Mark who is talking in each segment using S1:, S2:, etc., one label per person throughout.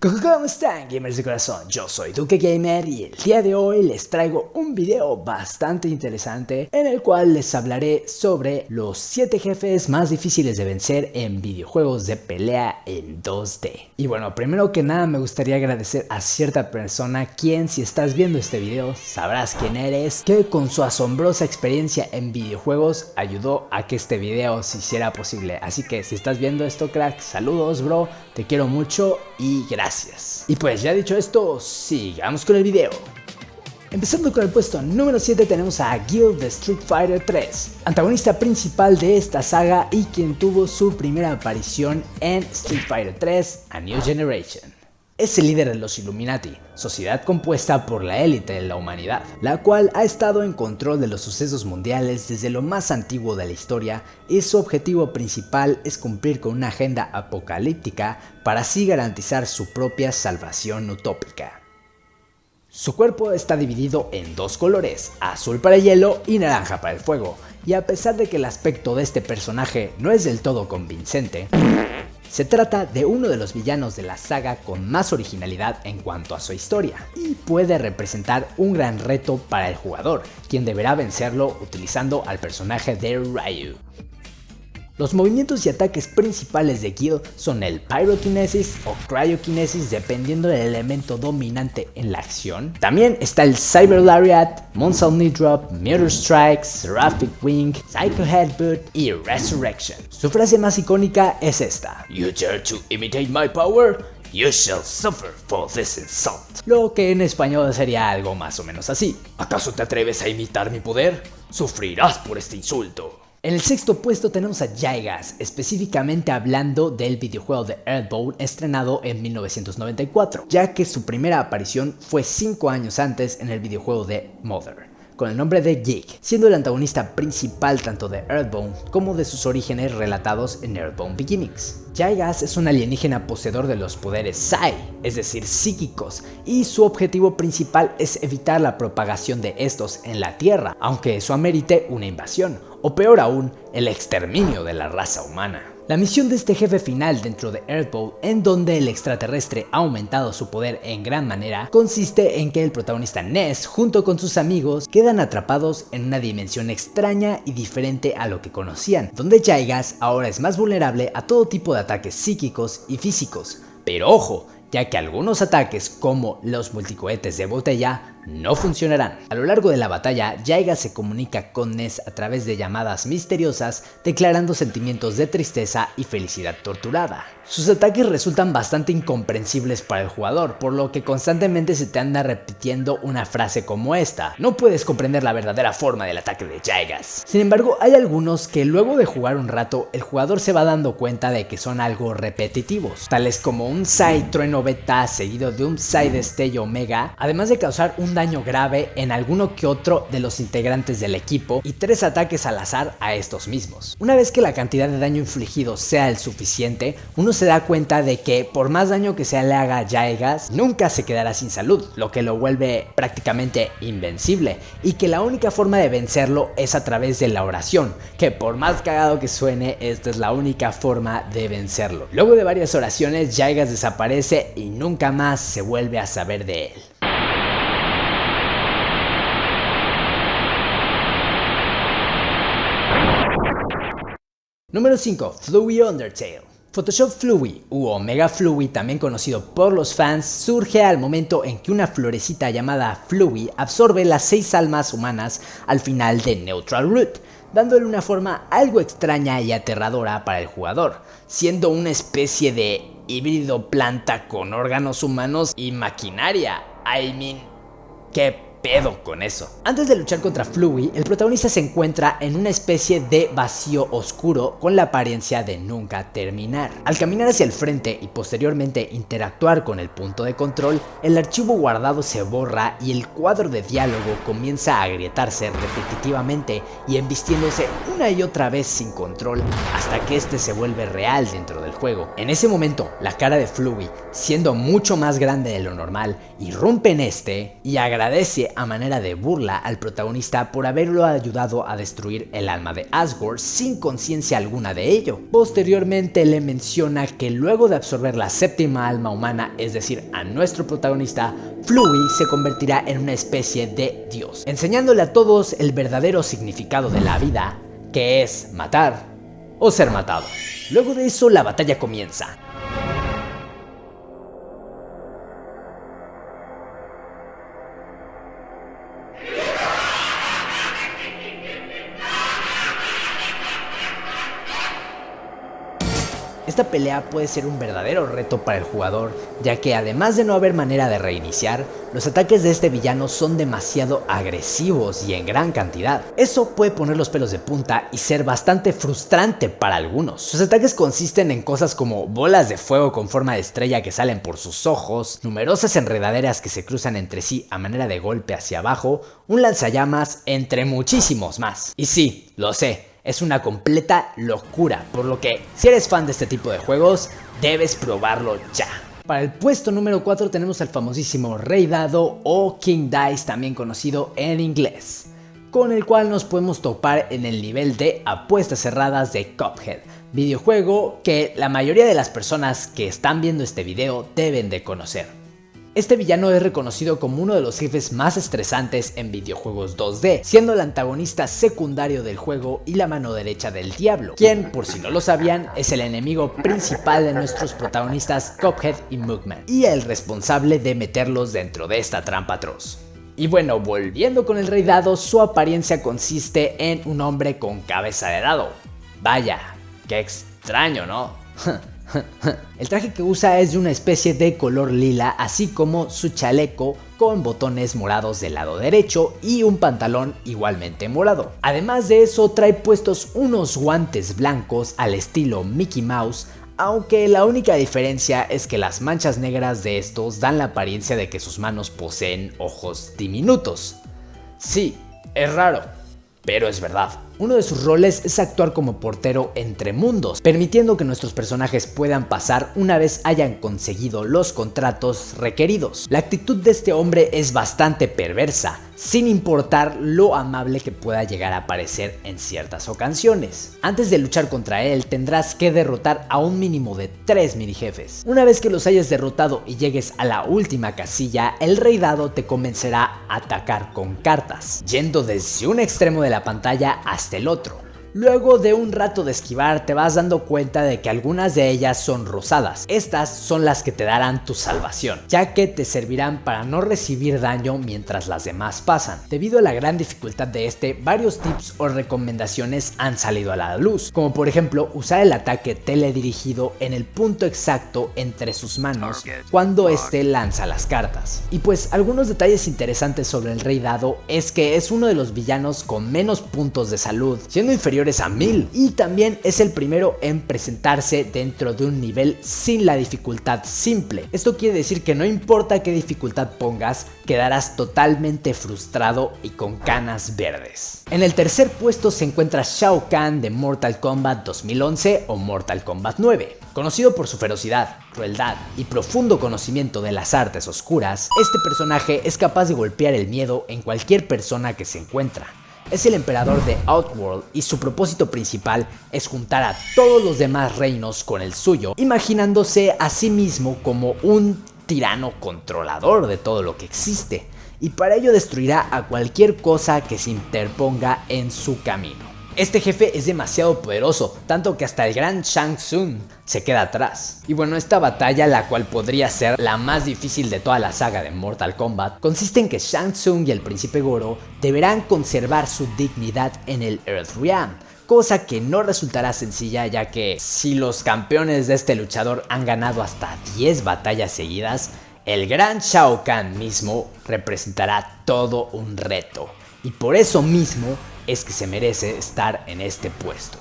S1: ¿Cómo están, gamers de corazón? Yo soy Duque Gamer y el día de hoy les traigo un video bastante interesante en el cual les hablaré sobre los 7 jefes más difíciles de vencer en videojuegos de pelea en 2D. Y bueno, primero que nada me gustaría agradecer a cierta persona quien, si estás viendo este video, sabrás quién eres, que con su asombrosa experiencia en videojuegos ayudó a que este video se hiciera posible. Así que si estás viendo esto, crack, saludos, bro, te quiero mucho y gracias. Y pues ya dicho esto, sigamos con el video. Empezando con el puesto número 7 tenemos a Guile de Street Fighter 3, antagonista principal de esta saga y quien tuvo su primera aparición en Street Fighter 3 A New Generation. Es el líder de los Illuminati, sociedad compuesta por la élite de la humanidad, la cual ha estado en control de los sucesos mundiales desde lo más antiguo de la historia, y su objetivo principal es cumplir con una agenda apocalíptica para así garantizar su propia salvación utópica. Su cuerpo está dividido en dos colores, azul para el hielo y naranja para el fuego, y a pesar de que el aspecto de este personaje no es del todo convincente, se trata de uno de los villanos de la saga con más originalidad en cuanto a su historia, y puede representar un gran reto para el jugador, quien deberá vencerlo utilizando al personaje de Ryu. Los movimientos y ataques principales de Guile son el Pyrokinesis o Cryokinesis dependiendo del elemento dominante en la acción. También está el Cyber Lariat, Moonsault Knee Drop, Mirror Strike, Seraphic Wing, Psycho Headbutt y Resurrection. Su frase más icónica es esta: "You dare to imitate my power? You shall suffer for this insult". Lo que en español sería algo más o menos así: ¿acaso te atreves a imitar mi poder? Sufrirás por este insulto. En el sexto puesto tenemos a Gigas, específicamente hablando del videojuego de Earthbound estrenado en 1994, ya que su primera aparición fue 5 años antes en el videojuego de Mother, con el nombre de Gig, siendo el antagonista principal tanto de Earthbound como de sus orígenes relatados en Earthbound Beginnings. Gigas es un alienígena poseedor de los poderes Psi, es decir, psíquicos, y su objetivo principal es evitar la propagación de estos en la Tierra, aunque eso amerite una invasión, o peor aún, el exterminio de la raza humana. La misión de este jefe final dentro de Earthbound, en donde el extraterrestre ha aumentado su poder en gran manera, consiste en que el protagonista Ness, junto con sus amigos, quedan atrapados en una dimensión extraña y diferente a lo que conocían, donde Gigas ahora es más vulnerable a todo tipo de ataques psíquicos y físicos. Pero ojo, ya que algunos ataques como los multicohetes de botella no funcionarán. A lo largo de la batalla, Gigas se comunica con Ness a través de llamadas misteriosas, declarando sentimientos de tristeza y felicidad torturada. Sus ataques resultan bastante incomprensibles para el jugador, por lo que constantemente se te anda repitiendo una frase como esta: no puedes comprender la verdadera forma del ataque de Gigas. Sin embargo, hay algunos que luego de jugar un rato, el jugador se va dando cuenta de que son algo repetitivos, tales como un Psy Trueno Beta seguido de un Psy Destello Omega, además de causar un daño grave en alguno que otro de los integrantes del equipo y 3 ataques al azar a estos mismos. Una vez que la cantidad de daño infligido sea el suficiente, uno se da cuenta de que por más daño que se le haga a Gigas, nunca se quedará sin salud, lo que lo vuelve prácticamente invencible, y que la única forma de vencerlo es a través de la oración, que por más cagado que suene, esta es la única forma de vencerlo. Luego de varias oraciones, Gigas desaparece y nunca más se vuelve a saber de él. Número 5. Flui Undertale. Photoshop Flui u Omega Flui, también conocido por los fans, surge al momento en que una florecita llamada Flui absorbe las 6 almas humanas al final de Neutral Root, dándole una forma algo extraña y aterradora para el jugador, siendo una especie de híbrido planta con órganos humanos y maquinaria. ¿Qué pedo con eso? Antes de luchar contra Flui, el protagonista se encuentra en una especie de vacío oscuro con la apariencia de nunca terminar. Al caminar hacia el frente y posteriormente interactuar con el punto de control, el archivo guardado se borra y el cuadro de diálogo comienza a agrietarse repetitivamente y embistiéndose una y otra vez sin control hasta que este se vuelve real dentro del juego. En ese momento, la cara de Flui, siendo mucho más grande de lo normal, irrumpe en este y agradece dice a manera de burla al protagonista por haberlo ayudado a destruir el alma de Asgore sin conciencia alguna de ello. Posteriormente le menciona que luego de absorber la séptima alma humana, es decir, a nuestro protagonista, Flui se convertirá en una especie de dios, enseñándole a todos el verdadero significado de la vida, que es matar o ser matado. Luego de eso la batalla comienza. Esta pelea puede ser un verdadero reto para el jugador, ya que además de no haber manera de reiniciar, los ataques de este villano son demasiado agresivos y en gran cantidad. Eso puede poner los pelos de punta y ser bastante frustrante para algunos. Sus ataques consisten en cosas como bolas de fuego con forma de estrella que salen por sus ojos, numerosas enredaderas que se cruzan entre sí a manera de golpe hacia abajo, un lanzallamas, entre muchísimos más. Y sí, lo sé, es una completa locura, por lo que si eres fan de este tipo de juegos, debes probarlo ya. Para el puesto número 4 tenemos al famosísimo Rey Dado o King Dice, también conocido en inglés, con el cual nos podemos topar en el nivel de apuestas cerradas de Cuphead, videojuego que la mayoría de las personas que están viendo este video deben de conocer. Este villano es reconocido como uno de los jefes más estresantes en videojuegos 2D, siendo el antagonista secundario del juego y la mano derecha del diablo, quien, por si no lo sabían, es el enemigo principal de nuestros protagonistas Cuphead y Mugman, y el responsable de meterlos dentro de esta trampa atroz. Y bueno, volviendo con el Rey Dado, su apariencia consiste en un hombre con cabeza de dado. Vaya, qué extraño, ¿no? El traje que usa es de una especie de color lila, así como su chaleco con botones morados del lado derecho y un pantalón igualmente morado. Además de eso, trae puestos unos guantes blancos al estilo Mickey Mouse, aunque la única diferencia es que las manchas negras de estos dan la apariencia de que sus manos poseen ojos diminutos. Sí, es raro, pero es verdad. Uno de sus roles es actuar como portero entre mundos, permitiendo que nuestros personajes puedan pasar una vez hayan conseguido los contratos requeridos. La actitud de este hombre es bastante perversa, sin importar lo amable que pueda llegar a parecer en ciertas ocasiones. Antes de luchar contra él, tendrás que derrotar a un mínimo de 3 minijefes. Una vez que los hayas derrotado y llegues a la última casilla, el Rey Dado te convencerá a atacar con cartas, yendo desde un extremo de la pantalla hasta el otro. Luego de un rato de esquivar, te vas dando cuenta de que algunas de ellas son rosadas. Estas son las que te darán tu salvación, ya que te servirán para no recibir daño mientras las demás pasan. Debido a la gran dificultad de varios tips o recomendaciones han salido a la luz, como por ejemplo usar el ataque teledirigido en el punto exacto entre sus manos cuando lanza las cartas. Y pues algunos detalles interesantes sobre el Rey Dado es que es uno de los villanos con menos puntos de salud, siendo inferior a 1000, y también es el primero en presentarse dentro de un nivel sin la dificultad simple. Esto quiere decir que no importa qué dificultad pongas, quedarás totalmente frustrado y con canas verdes. En el tercer puesto se encuentra Shao Kahn de Mortal Kombat 2011 o Mortal Kombat 9. Conocido por su ferocidad, crueldad y profundo conocimiento de las artes oscuras, este personaje es capaz de golpear el miedo en cualquier persona que se encuentra. Es el emperador de Outworld y su propósito principal es juntar a todos los demás reinos con el suyo, imaginándose a sí mismo como un tirano controlador de todo lo que existe, y para ello destruirá a cualquier cosa que se interponga en su camino. Este jefe es demasiado poderoso, tanto que hasta el gran Shang Tsung se queda atrás. Y bueno, esta batalla, la cual podría ser la más difícil de toda la saga de Mortal Kombat, consiste en que Shang Tsung y el príncipe Goro deberán conservar su dignidad en el Earthrealm, cosa que no resultará sencilla, ya que si los campeones de este luchador han ganado hasta 10 batallas seguidas, el gran Shao Kahn mismo representará todo un reto. Y por eso mismo es que se merece estar en este puesto.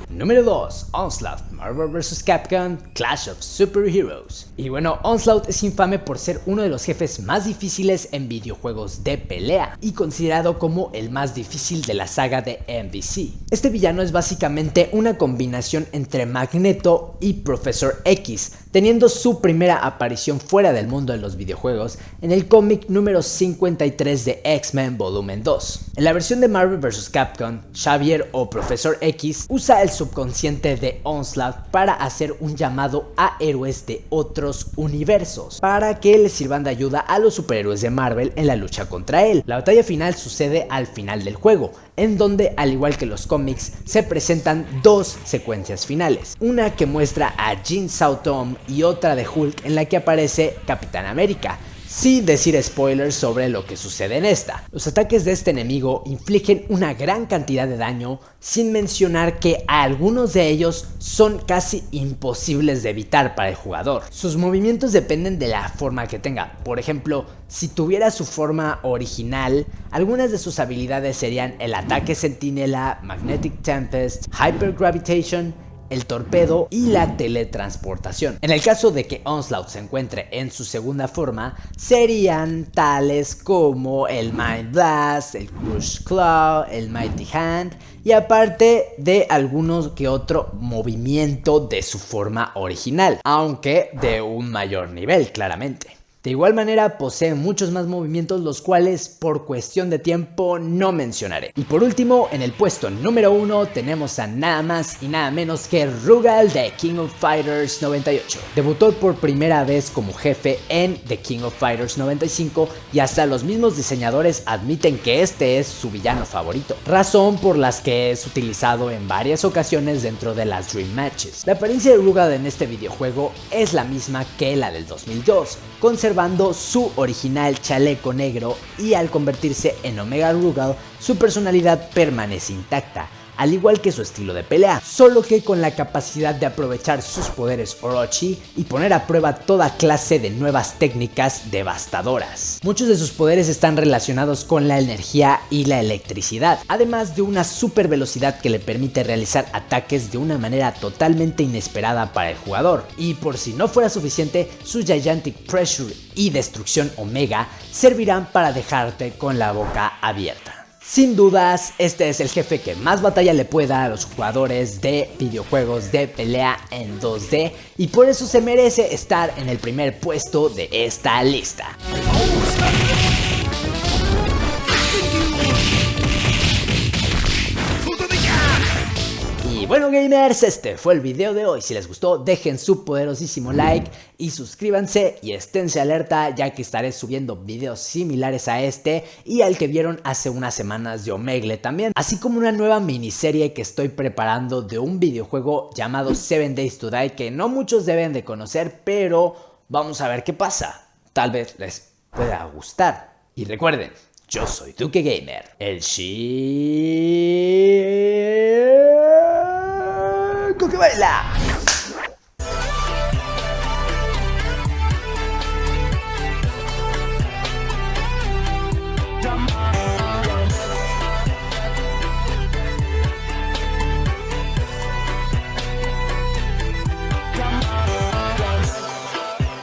S1: Número 2. Onslaught, Marvel vs. Capcom, Clash of Superheroes. Y bueno, Onslaught es infame por ser uno de los jefes más difíciles en videojuegos de pelea y considerado como el más difícil de la saga de MVC. Este villano es básicamente una combinación entre Magneto y Professor X, teniendo su primera aparición fuera del mundo de los videojuegos en el cómic número 53 de X-Men Volumen 2. En la versión de Marvel vs. Capcom, Xavier o Profesor X usa el subconsciente de Onslaught para hacer un llamado a héroes de otros universos, para que les sirvan de ayuda a los superhéroes de Marvel en la lucha contra él. La batalla final sucede al final del juego, en donde, al igual que los cómics, se presentan dos secuencias finales, una que muestra a Jin Saotome y otra de Hulk en la que aparece Capitán América, sin decir spoilers sobre lo que sucede en esta. Los ataques de este enemigo infligen una gran cantidad de daño, sin mencionar que algunos de ellos son casi imposibles de evitar para el jugador. Sus movimientos dependen de la forma que tenga. Por ejemplo, si tuviera su forma original, algunas de sus habilidades serían el ataque Centinela, Magnetic Tempest, Hyper Gravitation, el torpedo y la teletransportación. En el caso de que Onslaught se encuentre en su segunda forma, serían tales como el Mind Blast, el Crush Claw, el Mighty Hand, y aparte de algunos que otro movimiento de su forma original, aunque de un mayor nivel, claramente. De igual manera posee muchos más movimientos, los cuales por cuestión de tiempo no mencionaré. Y por último, en el puesto número 1 tenemos a nada más y nada menos que Rugal de King of Fighters 98. Debutó por primera vez como jefe en The King of Fighters 95 y hasta los mismos diseñadores admiten que este es su villano favorito, razón por las que es utilizado en varias ocasiones dentro de las Dream Matches. La apariencia de Rugal en este videojuego es la misma que la del 2002, conservando su original chaleco negro, y al convertirse en Omega Rugal, su personalidad permanece intacta, al igual que su estilo de pelea, solo que con la capacidad de aprovechar sus poderes Orochi y poner a prueba toda clase de nuevas técnicas devastadoras. Muchos de sus poderes están relacionados con la energía y la electricidad, además de una super velocidad que le permite realizar ataques de una manera totalmente inesperada para el jugador. Y por si no fuera suficiente, su Gigantic Pressure y Destrucción Omega servirán para dejarte con la boca abierta. Sin dudas, este es el jefe que más batalla le puede dar a los jugadores de videojuegos de pelea en 2D, y por eso se merece estar en el primer puesto de esta lista. Y bueno, gamers, este fue el video de hoy. Si les gustó, dejen su poderosísimo like y suscríbanse, y esténse alerta, ya que estaré subiendo videos similares a este y al que vieron hace unas semanas de Omegle también, así como una nueva miniserie que estoy preparando de un videojuego llamado 7 Days to Die, que no muchos deben de conocer, pero vamos a ver qué pasa. Tal vez les pueda gustar. Y recuerden, yo soy Duque Gamer, el chico que baila.